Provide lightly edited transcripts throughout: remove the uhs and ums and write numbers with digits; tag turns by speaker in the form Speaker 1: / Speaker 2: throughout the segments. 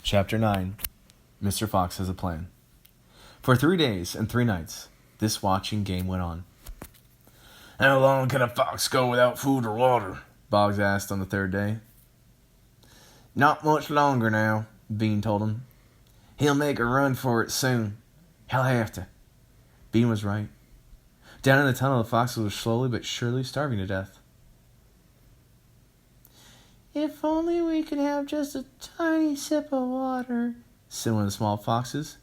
Speaker 1: Chapter 9. Mr. Fox has a plan. For 3 days and 3 nights, this watching game went on. "How long can a fox go without food or water?" Boggs asked on the 3rd day. "Not much longer now," Bean told him. "He'll make a run for it soon. He'll have to." Bean was right. Down in the tunnel, the foxes were slowly but surely starving to death. "If only we could have just a tiny sip of water," said one of the small foxes.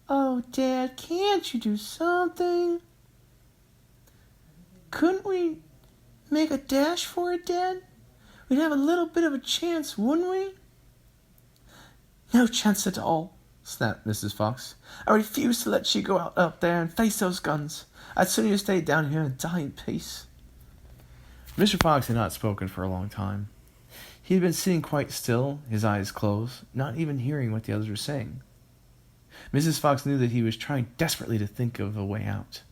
Speaker 1: "Oh, Dad, can't you do something? Couldn't we make a dash for it, Dad? We'd have a little bit of a chance, wouldn't we?" "No chance at all," snapped Mrs. Fox. "I refuse to let you go out up there and face those guns. I'd sooner you stay down here and die in peace." Mr. Fox had not spoken for a long time. He had been sitting quite still, his eyes closed, not even hearing what the others were saying. Mrs. Fox knew that he was trying desperately to think of a way out.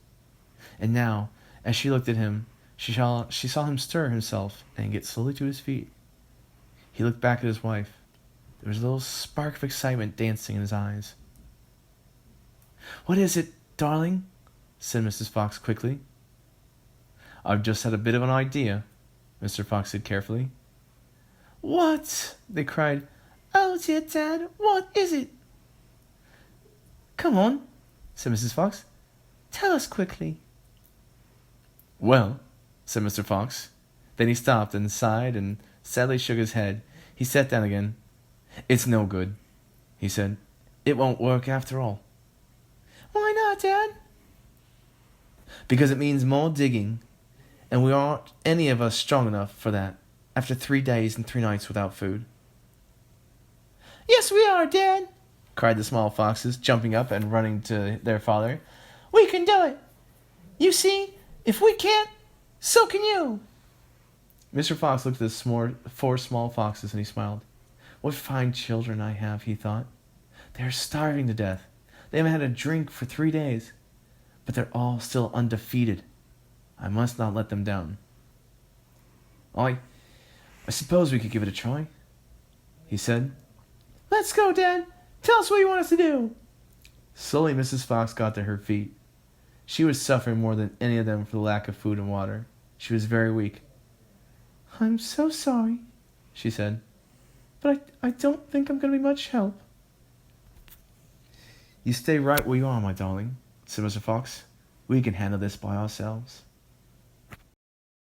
Speaker 1: And now, as she looked at him, she saw him stir himself and get slowly to his feet. He looked back at his wife. There was a little spark of excitement dancing in his eyes. "What is it, darling?" said Mrs. Fox quickly. "I've just had a bit of an idea," Mr. Fox said carefully. "What?" they cried. "Oh, dear Dad, what is it?" "Come on," said Mrs. Fox. "Tell us quickly." "Well," said Mr. Fox. Then he stopped and sighed and sadly shook his head. He sat down again. "It's no good," he said. "It won't work after all." "Why not, Dad?" "Because it means more digging, and we aren't any of us strong enough for that after 3 days and 3 nights without food." "Yes, we are, Dad!" cried the small foxes, jumping up and running to their father. "We can do it! You see, if we can't, so can you!" Mr. Fox looked at the 4 small foxes and he smiled. "What fine children I have," he thought. "They are starving to death. They haven't had a drink for 3 days. But they're all still undefeated. I must not let them down." I suppose we could give it a try," he said. "Let's go, Dad. Tell us what you want us to do." Slowly, Mrs. Fox got to her feet. She was suffering more than any of them for the lack of food and water. She was very weak. "I'm so sorry," she said, "but I don't think I'm going to be much help." "You stay right where you are, my darling," said Mr. Fox. "We can handle this by ourselves."